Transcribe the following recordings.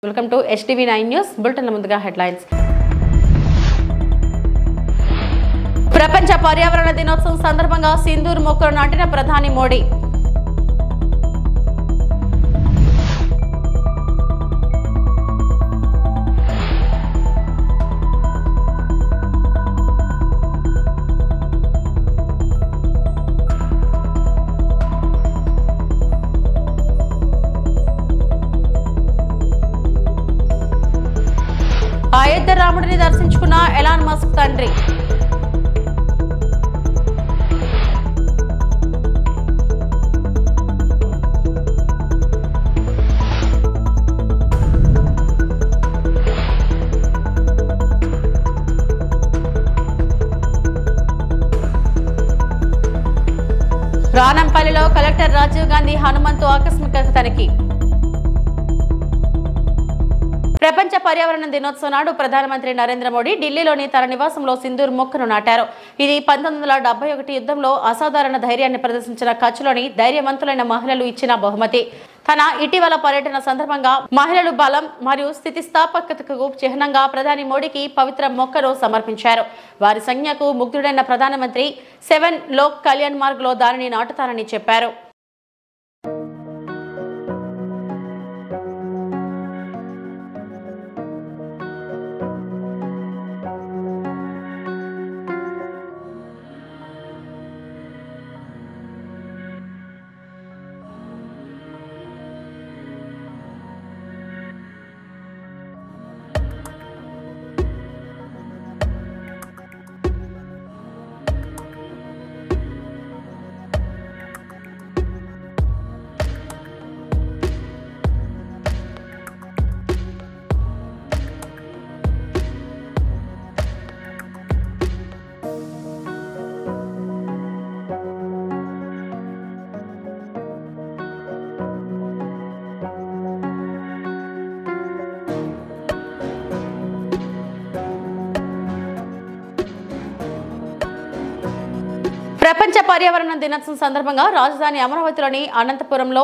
Welcome to HTV9 news bulletin. ముందుగా headlines. ప్రపంచ పర్యావరణ దినోత్సవం సందర్భంగా సింధూర్ మొక్కలు నాటిన ప్రధాని మోడీ. అయోధ్య రాముడిని దర్శించుకున్న ఎలాన్ మస్క్ తండ్రి. రానంపల్లిలో కలెక్టర్ రాజీవ్ గాంధీ హనుమంతు ఆకస్మిక తనిఖీ. ప్రపంచ పర్యావరణ దినోత్సవం నాడు ప్రధానమంత్రి నరేంద్ర మోడీ ఢిల్లీలోని తన నివాసంలో సింధూర్ మొక్కను నాటారు. ఇది 1971 యుద్ధంలో అసాధారణ ధైర్యాన్ని ప్రదర్శించిన కచ్లోని ధైర్యవంతులైన మహిళలు ఇచ్చిన బహుమతి. తన ఇటీవల పర్యటన సందర్భంగా మహిళలు బలం మరియు స్థితిస్థాపకతకు చిహ్నంగా ప్రధాని మోడీకి పవిత్ర మొక్కను సమర్పించారు. వారి సంజ్ఞకు ముగ్ధుడైన ప్రధానమంత్రి 7 లోక్ కళ్యాణ్ మార్గ్ లో దానిని నాటుతారని చెప్పారు. ప్రపంచ పర్యావరణ దినోత్సవం సందర్భంగా రాజధాని అమరావతిలోని అనంతపురంలో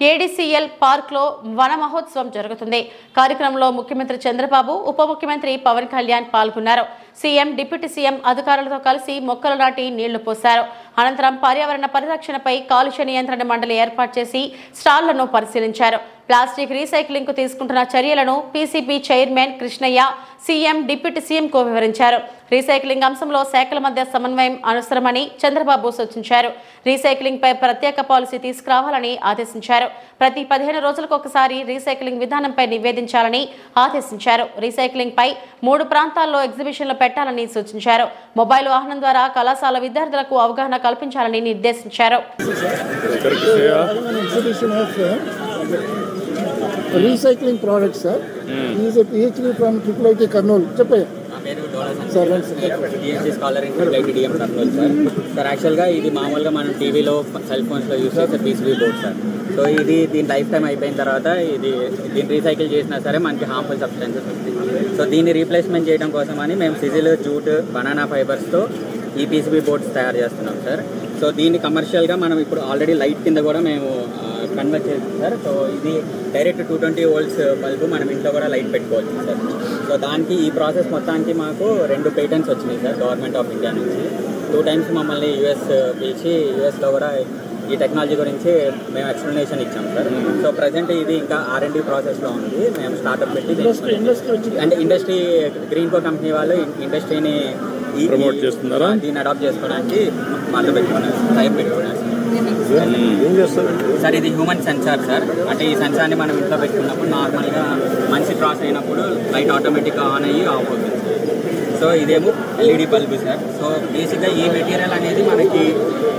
ADCL పార్క్ లో వన మహోత్సవం జరుగుతుంది. కార్యక్రమంలో ముఖ్యమంత్రి చంద్రబాబు, ఉప ముఖ్యమంత్రి పవన్ కళ్యాణ్ పాల్గొన్నారు. సీఎం, డిప్యూటీ సీఎం అధికారులతో కలిసి మొక్కలు నాటి నీళ్లు పోశారు. అనంతరం పర్యావరణ పరిరక్షణపై కాలుష్య నియంత్రణ మండలి ఏర్పాటు చేసి స్టాళ్లను పరిశీలించారు. ప్లాస్టిక్ రీసైక్లింగ్ కు తీసుకుంటున్న చర్యలను PCB chairman Krishnaiah CM, deputy సీఎంకు వివరించారు. రీసైక్లింగ్ అంశంలో శాఖల మధ్య సమన్వయం అవసరమని చంద్రబాబు సూచించారు. రీసైక్లింగ్ పై ప్రత్యేక పాలసీ తీసుకురావాలని ఆదేశించారు. ప్రతి 15 రోజులకు ఒకసారి రీసైక్లింగ్ విధానంపై నివేదించాలని ఆదేశించారు. రీసైక్లింగ్ పై 3 ప్రాంతాల్లో ఎగ్జిబిషన్లు పెట్టాలని సూచించారు. మొబైల్ వాహనం ద్వారా కళాశాల విద్యార్థులకు అవగాహన కల్పించాలని నిర్దేశించారు. Recycling products, sir. He is a PhD from IIIT Karnool. చెప్పే sir scholar in IIT DM Karnool sir. యాక్చువల్గా ఇది మామూలుగా మనం టీవీలో, సెల్ ఫోన్స్లో యూస్ చేసే PCB బోర్డ్ సార్. సో దీని లైఫ్ టైం అయిపోయిన తర్వాత దీన్ని రీసైకిల్ చేసినా సరే మనకి హార్మ్ఫుల్ సబ్స్టెన్సెస్ వస్తాయి. సో దీన్ని రీప్లేస్మెంట్ చేయడం కోసమని మేము సిజిల్, జూట్, బనానా ఫైబర్స్తో ఈ PCB బోర్డ్స్ తయారు చేస్తున్నాం సార్. సో దీన్ని కమర్షియల్గా మనం ఇప్పుడు ఆల్రెడీ లైట్ కింద కూడా మేము కన్వర్ట్ చేస్తాం సార్. సో ఇది డైరెక్ట్ 220 volts బల్బు మనం ఇంట్లో కూడా లైట్ పెట్టుకోవచ్చు సార్. సో దానికి ఈ ప్రాసెస్ మొత్తానికి మాకు 2 పేటెంట్స్ వచ్చినాయి సార్ గవర్నమెంట్ ఆఫ్ ఇండియా నుంచి. 2 times మమ్మల్ని US పిలిచి యూఎస్లో కూడా ఈ టెక్నాలజీ గురించి మేము ఎక్స్ప్లెనేషన్ ఇచ్చాం సార్. సో ప్రజెంట్ ఇది ఇంకా R&D ప్రాసెస్లో ఉంది. మేము స్టార్ట్అప్ పెట్టి అంటే ఇండస్ట్రీ గ్రీన్ కో కంపెనీ వాళ్ళు ఇండస్ట్రీని దీన్ని అడాప్ట్ చేసుకోవడానికి మాతో పెట్టుకున్నారు, టైం పెట్టుకున్నారు సార్. ఇది హ్యూమన్ సెన్సార్ సార్. అంటే ఈ సెన్సార్ని మనం ఇంట్లో పెట్టుకున్నప్పుడు నార్మల్గా మనిషి క్రాస్ అయినప్పుడు లైట్ ఆటోమేటిక్గా ఆన్ అయ్యి ఆఫ్ అవుతుంది. సో ఇదేమో LED బల్బు సార్. సో బేసిక్గా ఈ మెటీరియల్ అనేది మనకి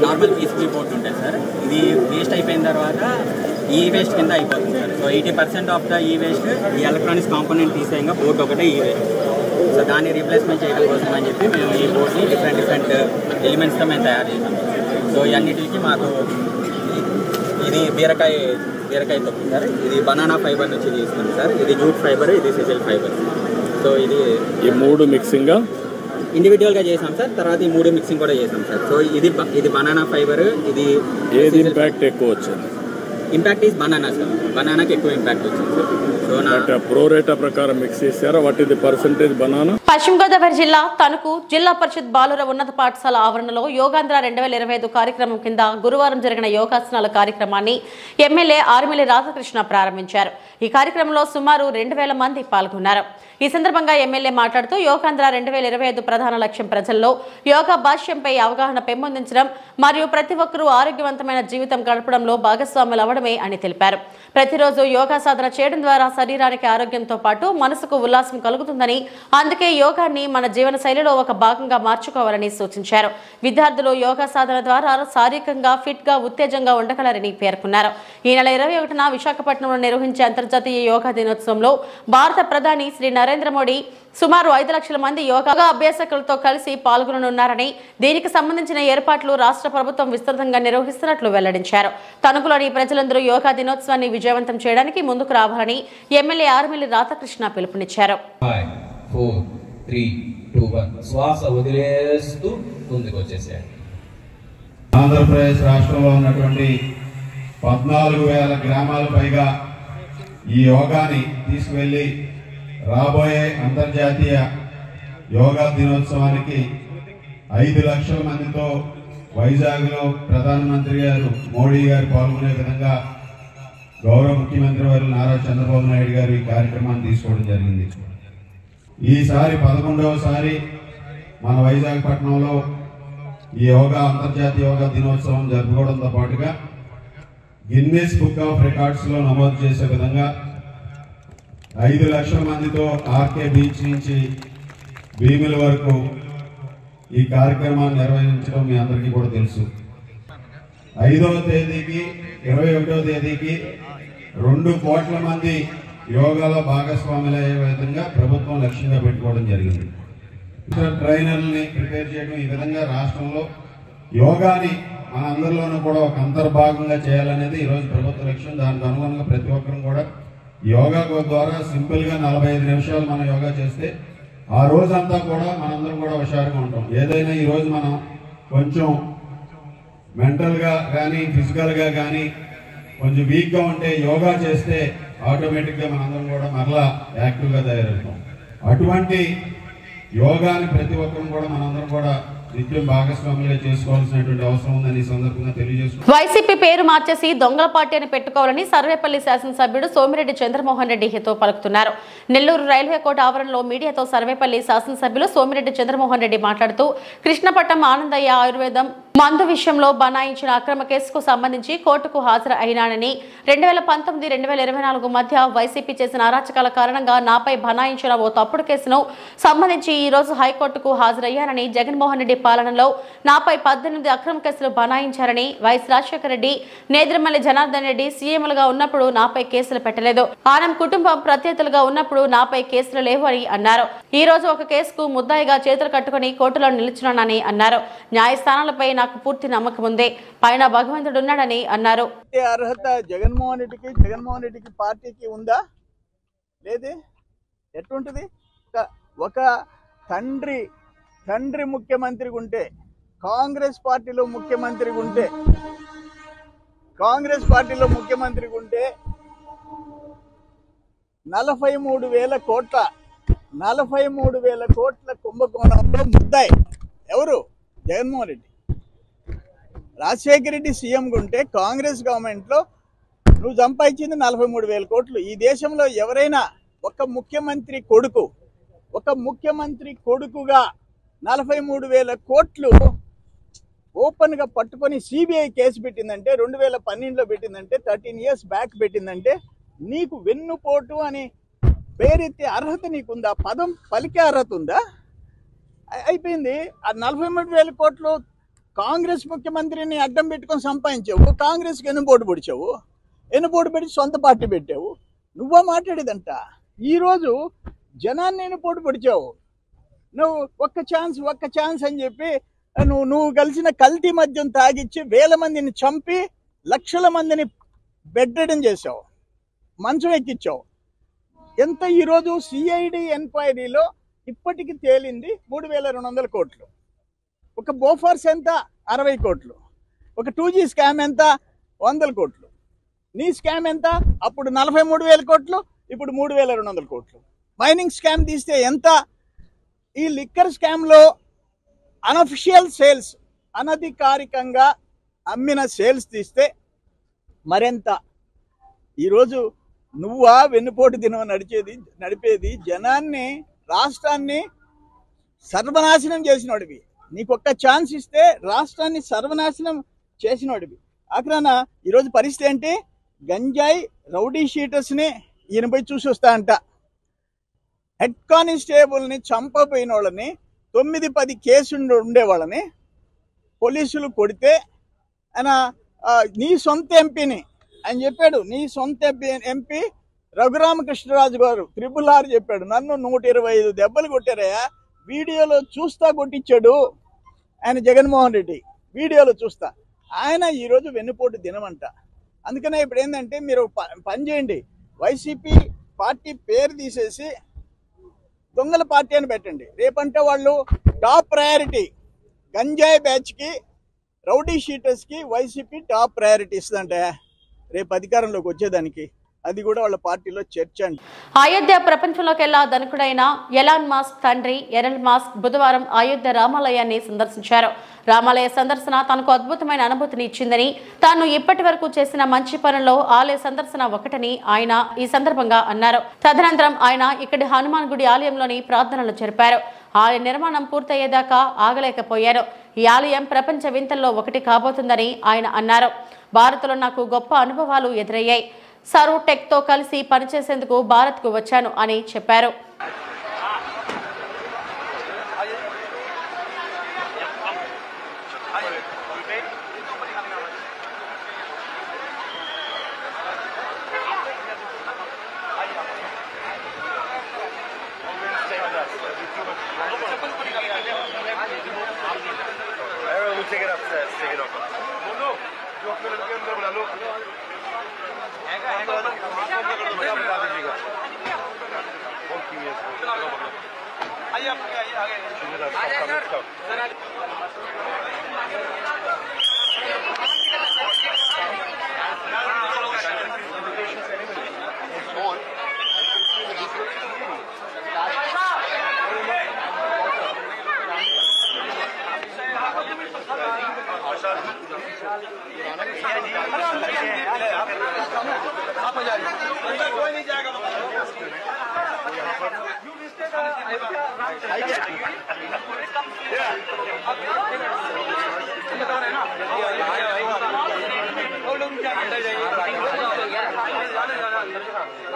నార్మల్ PCB బోర్డ్ ఉంటుంది సార్. ఇది వేస్ట్ అయిపోయిన తర్వాత ఈ వేస్ట్ కింద అయిపోతుంది సార్. సో 80% ఆఫ్ ద ఈ వేస్ట్ ఈ ఎలక్ట్రానిక్స్ కాంపోనెంట్ తీసేయంగా బోర్డ్ ఒకటే ఈ వేస్ట్. సో దాన్ని రీప్లేస్మెంట్ చేయడం కోసం అని చెప్పి మేము ఈ బోర్డ్ని డిఫరెంట్ ఎలిమెంట్స్తో మేము తయారు చేసాం. సో ఇవన్నిటికి మాకు ఇది బీరకాయ తొక్కు సార్. ఇది బనానా ఫైబర్ నుంచి తీసుకుంది సార్. ఇది జూట్ ఫైబర్, ఇది సిజిల్ ఫైబర్. సో ఇది ఈ 3 మిక్సింగ్గా ఇండివిజువల్గా చేసాం సార్. తర్వాత ఈ 3 మిక్సింగ్ కూడా చేసాం సార్. సో ఇది బనానా ఫైబర్. ఇది ఏది ఇంపాక్ట్ ఎక్కువ వచ్చింది? Impact is banana sir. బనానాకి ఎక్కువ ఇంపాక్ట్ వచ్చింది సార్. సో సో ప్రోరేటా ప్రకారం మిక్స్ చేశారా? What is the percentage banana? పశ్చిమ గోదావరి జిల్లా తణుకు జిల్లా పరిషత్ బాలుర ఉన్నత పాఠశాల ఆవరణలో యోగాంధ్ర 2025 కార్యక్రమం కింద గురువారం జరిగిన యోగాసనాల కార్యక్రమాన్ని ఎమ్మెల్యే ఆర్మిల్లి రాధాకృష్ణ ప్రారంభించారు. ఈ కార్యక్రమంలో సుమారు 2000 మంది పాల్గొన్నారు. ఈ సందర్భంగా ఎమ్మెల్యే మాట్లాడుతూ యోగాంధ్ర 2025 ప్రధాన లక్ష్యం ప్రజల్లో యోగా భాష్యంపై అవగాహన పెంపొందించడం మరియు ప్రతి ఒక్కరూ ఆరోగ్యవంతమైన జీవితం గడపడంలో భాగస్వాములు అవడమే అని తెలిపారు. ప్రతిరోజు యోగా సాధన చేయడం ద్వారా శరీరానికి ఆరోగ్యంతో పాటు మనసుకు ఉల్లాసం కలుగుతుందని, అందుకే యోగాన్ని మన జీవన శైలిలో ఒక భాగంగా మార్చుకోవాలని సూచించారు. విద్యార్థులు యోగా సాధన ద్వారా శారీరకంగా ఫిట్ గా ఉత్తేజంగా ఉండగలరని పేర్కొన్నారు. ఈ నెల 21న విశాఖపట్నంలో నిర్వహించే అంతర్జాతీయ యోగా దినోత్సవంలో భారత ప్రధాని శ్రీ నరేంద్ర మోడీ సుమారు 5 లక్షల మంది యోగా అభ్యాసకులతో కలిసి పాల్గొననున్నారని, దీనికి సంబంధించిన ఏర్పాట్లు రాష్ట్ర ప్రభుత్వం విస్తృతంగా నిర్వహిస్తున్నట్లు వెల్లడించారు. తణుకులోని ప్రజలందరూ యోగా దినోత్సవాన్ని విజయవంతం చేయడానికి ముందుకు రావాలని ఎమ్మెల్యే ఆర్మిల్లి రాధాకృష్ణ పిలుపునిచ్చారు. 5, 4, 3, 2, 1 శ్వాస వదిలేస్తూ ముందుకు వచ్చేసారు. ఆంధ్రప్రదేశ్ రాష్ట్రంలో ఉన్నటువంటి 14,000 గ్రామాల పైగా ఈ యోగాని తీసుకువెళ్ళి రాబోయే అంతర్జాతీయ యోగా దినోత్సవానికి 5 లక్షల మందితో వైజాగ్లో ప్రధానమంత్రి గారు మోడీ గారు పాల్గొనే విధంగా గౌరవ ముఖ్యమంత్రి వారు నారా చంద్రబాబు నాయుడు గారు ఈ కార్యక్రమాన్ని తీసుకోవడం జరిగింది. ఈసారి 11వసారి మన వైజాగపట్నంలో ఈ అంతర్జాతీయ యోగా దినోత్సవం జరుపుకోవడంతో పాటుగా గిన్నెస్ బుక్ ఆఫ్ రికార్డ్స్లో నమోదు చేసే విధంగా 5 లక్షల మందితో ఆర్కే బీచ్ నుంచి భీమిల వరకు ఈ కార్యక్రమాన్ని నిర్వహించడం మీ అందరికీ కూడా తెలుసు. 5వ తేదీకి 21వ తేదీకి 2 కోట్ల మంది యోగాలో భాగస్వాములయ్యే విధంగా ప్రభుత్వం లక్ష్యంగా పెట్టుకోవడం జరిగింది. ట్రైనర్లని ప్రిపేర్ చేయడం, ఈ విధంగా రాష్ట్రంలో యోగాని మన అందరిలోనూ కూడా ఒక అంతర్భాగంగా చేయాలనేది ఈరోజు ప్రభుత్వ లక్ష్యం. దానికి అనుగుణంగా ప్రతి ఒక్కరూ కూడా యోగా ద్వారా సింపుల్ గా 45 నిమిషాలు మనం యోగా చేస్తే ఆ రోజంతా కూడా మనందరం కూడా హుషారుగా ఉంటాం. ఏదైనా ఈ రోజు మనం కొంచెం మెంటల్ గా కానీ ఫిజికల్ గా కానీ కొంచెం వీక్ గా ఉంటే యోగా చేస్తే ఆటోమేటిక్ గా మనందరం కూడా మరలా యాక్టివ్ గా తయారవుతాం. అటువంటి యోగాని ప్రతి ఒక్కరూ కూడా మనందరం కూడా నిత్యం భాగస్వాములుగా చేసుకోవాల్సినటువంటి అవసరం ఉందని ఈ సందర్భంగా తెలియజేస్తున్నాం. వైసీపీ పేరు మార్చేసి దొంగల పార్టీ అని పెట్టుకోవాలని సర్వేపల్లి శాసనసభ్యుడు సోమిరెడ్డి చంద్రమోహన్ రెడ్డి హితో పలుకుతున్నారు. నెల్లూరు రైల్వే కోట ఆవరణలో మీడియాతో సర్వేపల్లి శాసనసభ్యులు సోమిరెడ్డి చంద్రమోహన్ రెడ్డి మాట్లాడుతూ కృష్ణపట్నం ఆనందయ్య ఆయుర్వేదం మందు విషయంలో బనాయించిన అక్రమ కేసుకు సంబంధించి కోర్టుకు హాజరు అయినానని, 2019-2024 మధ్య వైసీపీ చేసిన అరాచకాల కారణంగా నాపై బనాయించిన ఓ తప్పుడు కేసును సంబంధించి ఈ రోజు హైకోర్టుకు హాజరయ్యానని, జగన్మోహన్ రెడ్డి పాలనలో నాపై 18 అక్రమ కేసులు బనాయించారని, వైఎస్ రాజశేఖర రెడ్డి, నేదురుమల్లి జనార్దన్ రెడ్డి సీఎంలుగా ఉన్నప్పుడు నాపై కేసులు పెట్టలేదు, ఆనం కుటుంబం ప్రత్యర్థులుగా ఉన్నప్పుడు నాపై కేసులు లేవు అని అన్నారు. ఈ రోజు ఒక కేసుకు ముద్దాయిగా చేతులు కట్టుకుని కోర్టులో నిలుచున్నానని అన్నారు. న్యాయస్థానాలపై నాకు పూర్తి నమ్మకం ఉంది, పైన భగవంతుడున్నాడని అన్నారు. అర్హత జగన్మోహన్ రెడ్డికి పార్టీకి ఉందా? లేదే. ఎట్లుంటుంది? ఒక తండ్రి ముఖ్యమంత్రిగా ఉంటే, కాంగ్రెస్ పార్టీలో ముఖ్యమంత్రిగా ఉంటే 43,000 కోట్ల కుంభకోణంలో ముద్దాయి ఎవరు? జగన్మోహన్ రెడ్డి. రాజశేఖర రెడ్డి సీఎంగా ఉంటే కాంగ్రెస్ గవర్నమెంట్లో నువ్వు సంపాదించింది 43,000 కోట్లు. ఈ దేశంలో ఎవరైనా ఒక ముఖ్యమంత్రి కొడుకుగా 43,000 కోట్లు ఓపెన్గా పట్టుకొని సిబిఐ కేసు పెట్టిందంటే, 2012లో పెట్టిందంటే, 13 years బ్యాక్ పెట్టిందంటే, నీకు వెన్నుపోటు అని పేరెత్తే అర్హత నీకుందా? పదం పలికే అర్హత ఉందా? అయిపోయింది. ఆ 43,000 కోట్లు కాంగ్రెస్ ముఖ్యమంత్రిని అడ్డం పెట్టుకొని సంపాదించావు, కాంగ్రెస్కి ఎన్నుపోటు పెట్టి సొంత పార్టీ పెట్టావు. నువ్వో మాట్లాడేదంట. ఈరోజు జనాన్ని ఎన్నుపోటు పొడిచావు. నువ్వు ఒక్క ఛాన్స్ అని చెప్పి నువ్వు కలిసిన కల్తీ మద్యం తాగిచ్చి 1000 మందిని చంపి లక్షల మందిని బెడ్రెడన్ చేసావు, మంచం ఎక్కించావు. ఎంత ఈరోజు సిఐడి ఎంక్వైరీలో ఇప్పటికి తేలింది 3,200 కోట్లు. ఒక బోఫర్స్ ఎంత? 60 కోట్లు. ఒక 2G స్కామ్ ఎంత? 100 కోట్లు. నీ స్కామ్ ఎంత? అప్పుడు 43,000 కోట్లు, ఇప్పుడు 3,200 కోట్లు. మైనింగ్ స్కామ్ తీస్తే ఎంత? ఈ లిక్కర్ స్కామ్లో అనఫిషియల్ సేల్స్, అనధికారికంగా అమ్మిన సేల్స్ తీస్తే మరెంత? ఈరోజు నువ్వా వెన్నుపోటు దినం నడిపేది జనాన్ని, రాష్ట్రాన్ని సర్వనాశనం చేసినోడివి. నీకొక్క ఛాన్స్ ఇస్తే రాష్ట్రాన్ని సర్వనాశనం చేసినోడివి. అక్కడ ఈరోజు పరిస్థితి ఏంటి? గంజాయి రౌడీ షీటర్స్ని ఈయన పోయి చూసి వస్తా అంట. హెడ్ కానిస్టేబుల్ని చంపబోయిన వాళ్ళని, 9-10 కేసులు ఉండేవాళ్ళని పోలీసులు కొడితే ఆయన నీ సొంత ఎంపీని ఆయన చెప్పాడు, నీ సొంత ఎంపీ రఘురామకృష్ణరాజు గారు RRR చెప్పాడు, నన్ను 125 దెబ్బలు కొట్టారయ్యా, వీడియోలో చూస్తా కొట్టించాడు ఆయన జగన్మోహన్ రెడ్డి, వీడియోలో చూస్తా. ఆయన ఈరోజు వెన్నుపోటు దినమంట. అందుకనే ఇప్పుడు ఏంటంటే మీరు పని చేయండి, వైసీపీ పార్టీ పేరు తీసేసి దొంగల పార్టీ అని పెట్టండి. రేపంటే వాళ్ళు టాప్ ప్రయారిటీ గంజాయి బ్యాచ్కి, రౌడీ షీటర్స్కి వైసీపీ టాప్ ప్రయారిటీ ఇస్తుందంటే రేపు అధికారంలోకి వచ్చేదానికి. అది కూడా వాళ్ళ పార్టీలో చర్చ అండి. అయోధ్య ప్రపంచంలోకెల్లా ధనికుడైన ఎలాన్ మాస్క్ తండ్రి ఎరల్ మాస్క్ బుధవారం అయోధ్య రామాలయాన్ని సందర్శించారు. రామాలయ సందర్శన తనకు అద్భుతమైన అనుభూతిని ఇచ్చిందని, తాను ఇప్పటి వరకు చేసిన మంచి పనుల్లో ఆలయ సందర్శన ఒకటని ఆయన ఈ సందర్భంగా అన్నారు. తదనంతరం ఆయన ఇక్కడి హనుమాన్ గుడి ఆలయంలోని ప్రార్థనలు జరిపారు. ఆలయ నిర్మాణం పూర్తయ్యేదాకా ఆగలేకపోయారు. ఈ ఆలయం ప్రపంచ వింతల్లో ఒకటి కాబోతుందని ఆయన అన్నారు. భారత్లో నాకు గొప్ప అనుభవాలు ఎదురయ్యాయి. సరూ టెక్తో కలిసి పనిచేసేందుకు భారత్కు వచ్చాను అని చెప్పారు.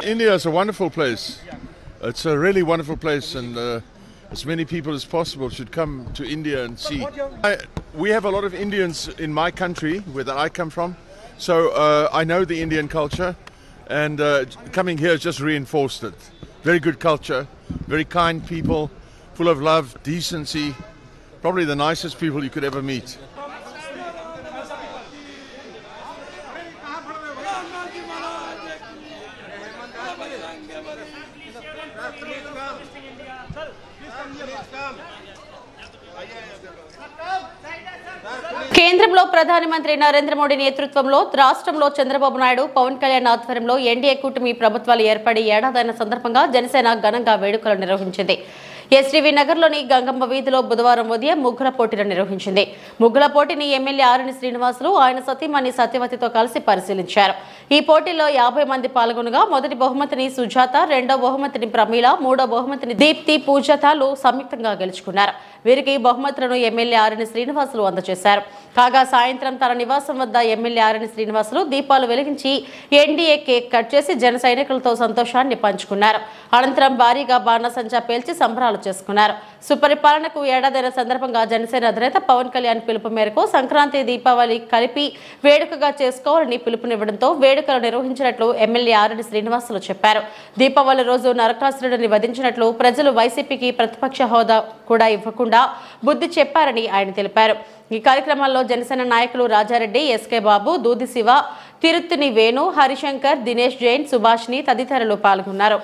India is a wonderful place. It's a really wonderful place, and as many people as possible should come to India and see. We have a lot of Indians in my country, where I come from, so I know the Indian culture, and coming here has just reinforced it. Very good culture, very kind people, full of love, decency, probably the nicest people you could ever meet. కేంద్రంలో ప్రధానమంత్రి నరేంద్ర మోడీ నేతృత్వంలో రాష్ట్రంలో చంద్రబాబు నాయుడు, పవన్ కళ్యాణ్ ఆధ్వర్యంలో NDA కూటమి ప్రభుత్వాలు ఏర్పడి ఏడాదైన సందర్భంగా జనసేన ఘనంగా వేడుకలు నిర్వహించింది. ఎస్టీవీ నగర్లోని గంగమ్మ వీధిలో బుధవారం ఉదయం ముగ్గుల పోటీలు నిర్వహించింది. ముగ్గుల పోటీని ఎమ్మెల్యే ఆరణి శ్రీనివాసులు ఆయన సతీమణి సత్యవతితో కలిసి పరిశీలించారు. ఈ పోటీలో 50 మంది పాల్గొనగా మొదటి బహుమతిని సుజాత, రెండో బహుమతిని ప్రమీల, మూడో బహుమతిని దీప్తి పూజతాలు సంయుక్తంగా గెలుచుకున్నారు. వీరికి బహుమతులను ఎమ్మెల్యే ఆరణి శ్రీనివాసులు అందజేశారు. కాగా సాయంత్రం తన నివాసం వద్ద ఎమ్మెల్యే ఆరణి శ్రీనివాసులు దీపాలు వెలిగించి ఎన్డీఏ కేక్ కట్ చేసి జన సైనికులతో సంతోషాన్ని పంచుకున్నారు. అనంతరం భారీగా బాణసంచా పేల్చి సంబరాలు చేసుకున్నారు. సుపరిపాలనకు ఏడాదైన సందర్భంగా జనసేన అధినేత పవన్ కళ్యాణ్ పిలుపు మేరకు సంక్రాంతి, దీపావళి కలిపి వేడుకగా చేసుకోవాలని పిలుపునివ్వడంతో వేడుకలు నిర్వహించినట్లు ఎమ్మెల్యే ఆరణి శ్రీనివాసులు చెప్పారు. దీపావళి రోజు నరకాసురుడిని వధించినట్లు ప్రజలు వైసీపీకి ప్రతిపక్ష హోదా కూడా ఇవ్వకుండా బుద్ధి చెప్పారని ఆయన తెలిపారు. ఈ కార్యక్రమంలో జనసేన నాయకులు రాజారెడ్డి, ఎస్కే బాబు, దూది శివ, తిరుత్తిని వేణు, హరిశంకర్, దినేష్ జైన్, సుభాష్ని తదితరులు పాల్గొన్నారు.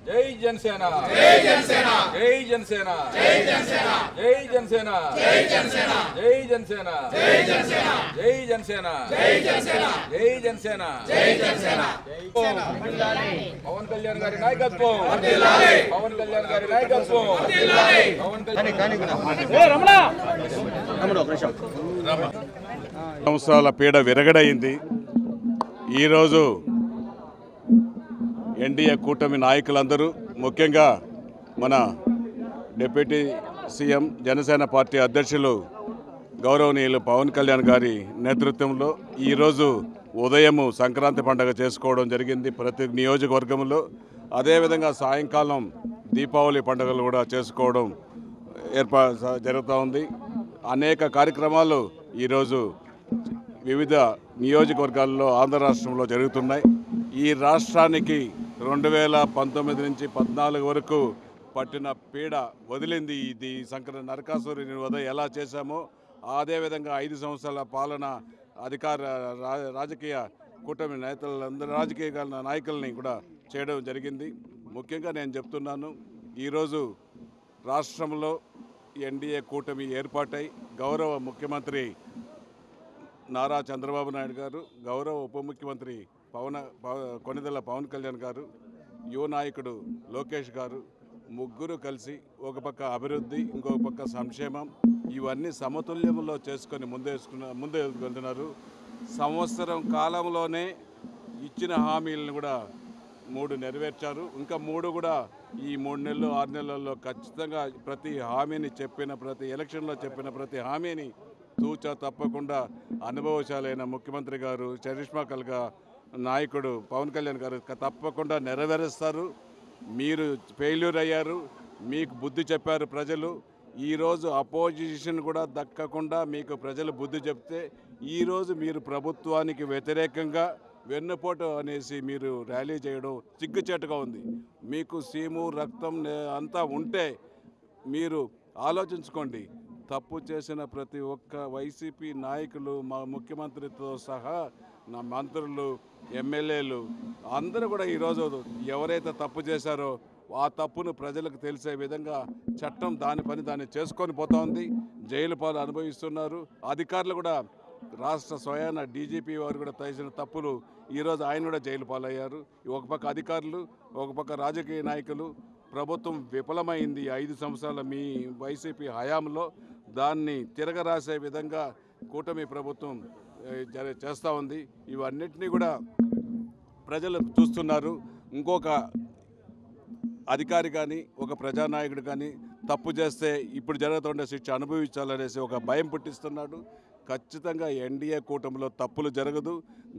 జై జనసేన జై జనసేన జై జనసేన జై జనసేన జై జనసేన జై జనసేన జై జనసేన జై జనసేన జై జనసేన జై జనసేన జై జనసేన జై జనసేన పవన్ కళ్యాణ్ గారి నాయకత్వం వర్ధిల్లాలి పవన్ కళ్యాణ్ గారి నాయకత్వం వర్ధిల్లాలి పవన్ సంవత్సరాల పీడ విరగడైంది. ఈరోజు ఎన్డీఏ కూటమి నాయకులందరూ ముఖ్యంగా మన డిప్యూటీ సీఎం జనసేన పార్టీ అధ్యక్షులు గౌరవనీయులు పవన్ కళ్యాణ్ గారి నేతృత్వంలో ఈరోజు ఉదయము సంక్రాంతి పండుగ చేసుకోవడం జరిగింది ప్రతి నియోజకవర్గంలో. అదేవిధంగా సాయంకాలం దీపావళి పండుగలు కూడా చేసుకోవడం జరుగుతూ ఉంది. అనేక కార్యక్రమాలు ఈరోజు వివిధ నియోజకవర్గాల్లో ఆంధ్ర రాష్ట్రంలో జరుగుతున్నాయి. ఈ రాష్ట్రానికి 2019 నుంచి 14 వరకు పట్టిన పీడ వదిలింది. ఇది నరకాసురుని వధ ఎలా చేశామో అదేవిధంగా 5 సంవత్సరాల పాలన అధికార రాజకీయ కూటమి నేతలందరూ రాజకీయ నాయకుల్ని కూడా చేయడం జరిగింది. ముఖ్యంగా నేను చెప్తున్నాను, ఈరోజు రాష్ట్రంలో ఎన్డీఏ కూటమి ఏర్పాటై గౌరవ ముఖ్యమంత్రి నారా చంద్రబాబు నాయుడు గారు, గౌరవ ఉప ముఖ్యమంత్రి కొనిదెల పవన్ కళ్యాణ్ గారు, యువ నాయకుడు లోకేష్ గారు ముగ్గురు కలిసి ఒక పక్క అభివృద్ధి ఇంకొక పక్క సంక్షేమం ఇవన్నీ సమతుల్యంలో చేసుకొని ముందే వెళ్తున్నారు. సంవత్సరం కాలంలోనే ఇచ్చిన హామీలను కూడా 3 నెరవేర్చారు. ఇంకా 3 కూడా ఈ 3 నెలలు 6 నెలల్లో ఖచ్చితంగా ప్రతి హామీని ప్రతి ఎలక్షన్లో చెప్పిన ప్రతి హామీని తూచా తప్పకుండా అనుభవశాలైన ముఖ్యమంత్రి గారు చరిష్మాకల్గా నాయకుడు పవన్ కళ్యాణ్ గారు తప్పకుండా నెరవేరుస్తారు. మీరు ఫెయిల్యూర్ అయ్యారు, మీకు బుద్ధి చెప్పారు ప్రజలు. ఈరోజు అపోజిషన్ కూడా దక్కకుండా మీకు ప్రజలు బుద్ధి చెప్తే ఈరోజు మీరు ప్రభుత్వానికి వ్యతిరేకంగా వెన్నుపోటు అనేసి మీరు ర్యాలీ చేయడం సిగ్గుచేటుగా ఉంది. మీకు సీము రక్తం అంతా ఉంటే మీరు ఆలోచించుకోండి. తప్పు చేసిన ప్రతి ఒక్క వైసీపీ నాయకులు మా ముఖ్యమంత్రితో సహా నా మంత్రులు ఎమ్మెల్యేలు అందరూ కూడా ఈరోజు ఎవరైతే తప్పు చేశారో ఆ తప్పును ప్రజలకు తెలిసే విధంగా చట్టం దాన్ని చేసుకొని పోతా ఉంది. జైలు పాలు అనుభవిస్తున్నారు. అధికారులు కూడా రాష్ట్ర స్వయాన డీజీపీ వారు కూడా చేసిన తప్పులు ఈరోజు ఆయన కూడా జైలు పాలయ్యారు. ఒక పక్క అధికారులు, ఒక పక్క రాజకీయ నాయకులు. ప్రభుత్వం విఫలమైంది 5 సంవత్సరాల మీ వైసీపీ హయాంలో. దాన్ని తిరగరాసే విధంగా కూటమి ప్రభుత్వం చేస్తూ ఉంది. ఇవన్నిటినీ కూడా ప్రజలు చూస్తున్నారు. ఇంకొక అధికారి కానీ ఒక ప్రజానాయకుడు కానీ తప్పు చేస్తే ఇప్పుడు జరుగుతుండే శిక్ష అనుభవించాలనేసి ఒక భయం పుట్టిస్తున్నాడు. ఖచ్చితంగా ఎన్డీఏ కూటమిలో తప్పులు జరగదు.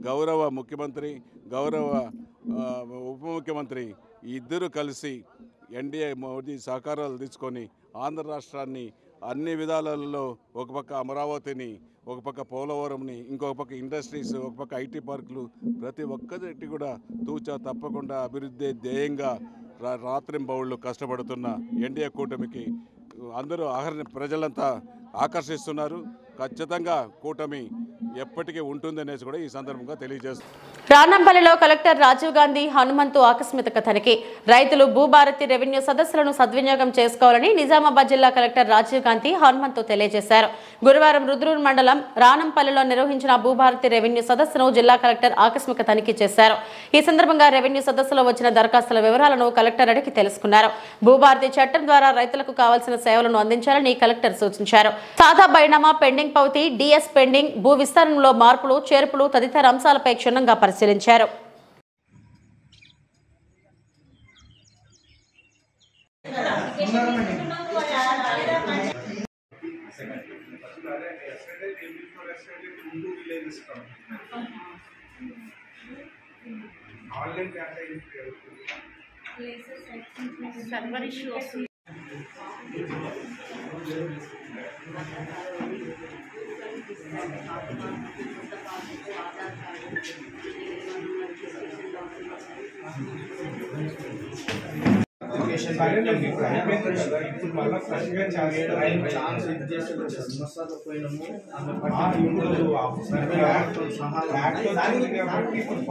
గౌరవ ముఖ్యమంత్రి, గౌరవ ఉప ముఖ్యమంత్రి ఇద్దరు కలిసి ఎన్డీఏ మోదీ సహకారాలు తీసుకొని ఆంధ్ర రాష్ట్రాన్ని అన్ని విధాలలో ఒక పక్క అమరావతిని, ఒక పక్క పోలవరంని, ఇంకొక పక్క ఇండస్ట్రీస్, ఒక పక్క ఐటీ పార్కులు ప్రతి ఒక్కటి కూడా తూచా తప్పకుండా అభివృద్ధి ధ్యేయంగా రాత్రింబౌళ్ళు కష్టపడుతున్న ఎన్డీఏ కూటమికి అందరూ ప్రజలంతా ఆకర్షిస్తున్నారు. ఖచ్చితంగా కూటమి ఎప్పటికీ ఉంటుందనేసి కూడా ఈ సందర్భంగా తెలియజేస్తారు. రానంపల్లిలో కలెక్టర్ రాజీవ్ గాంధీ హనుమంతు ఆకస్మిక తనిఖీ. రైతులు భూభారతి రెవెన్యూ సదస్సులను సద్వినియోగం చేసుకోవాలని నిజామాబాద్ జిల్లా కలెక్టర్ రాజీవ్ గాంధీ హనుమంతు తెలియజేశారు. గురువారం రుద్రూర్ మండలం రానంపల్లిలో నిర్వహించిన భూభారతి రెవెన్యూ సదస్సును జిల్లా కలెక్టర్ ఆకస్మిక తనిఖీ చేశారు. ఈ సందర్భంగా రెవెన్యూ సదస్సులో వచ్చిన దరఖాస్తుల వివరాలను కలెక్టర్ అడిగి తెలుసుకున్నారు. భూభారతి చట్టం ద్వారా రైతులకు కావాల్సిన సేవలను అందించాలని కలెక్టర్ సూచించారు. సాదా బైనామా, పెండింగ్ పౌతి, డిఎస్ పెండింగ్, భూ విస్తరణలో మార్పులు, చేర్పులు తదితర అంశాలపై క్షుణ్ణంగా పరిశీలించారు.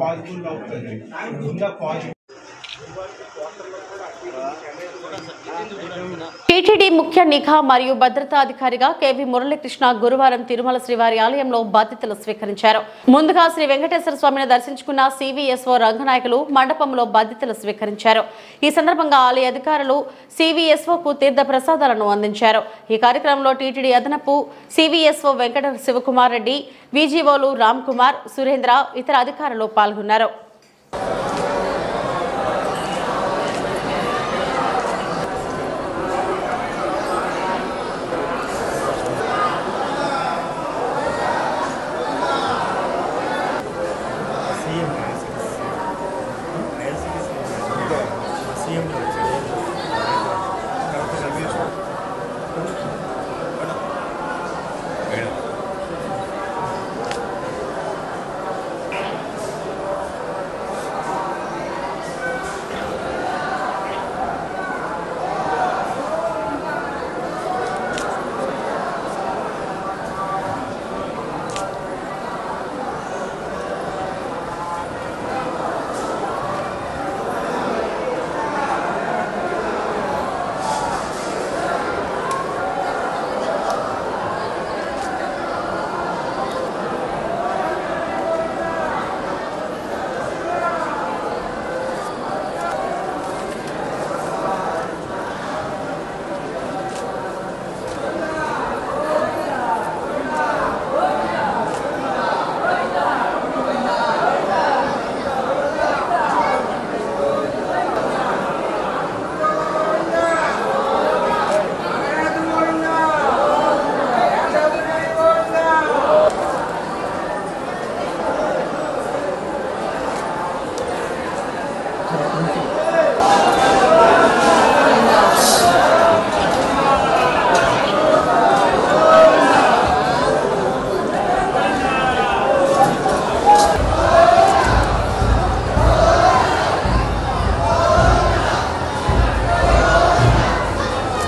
పాజిబుల్ అవుతుంది. టీటీడీ ముఖ్య నిఘా మరియు భద్రతా అధికారిగా కేవీ మురళీకృష్ణ గురువారం తిరుమల శ్రీవారి ఆలయంలో బాధ్యతలు స్వీకరించారు. ముందుగా శ్రీ వెంకటేశ్వర స్వామిని దర్శించుకున్న సివిఎస్ఓ రంగనాయకులు మండపంలో బాధ్యతలు స్వీకరించారు. ఈ సందర్భంగా ఆలయ అధికారులు సివిఎస్ఓకు తీర్థ ప్రసాదాలను అందించారు. ఈ కార్యక్రమంలో టీటీడీ అదనపు సివిఎస్ఓ వెంకట శివకుమార్ రెడ్డి, విజిఓలు రామ్ కుమార్, సురేంద్ర, ఇతర అధికారులు పాల్గొన్నారు.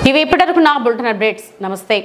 ఇవి ఇప్పటివరకు నా బులెటిన్ అప్డేట్స్. నమస్తే.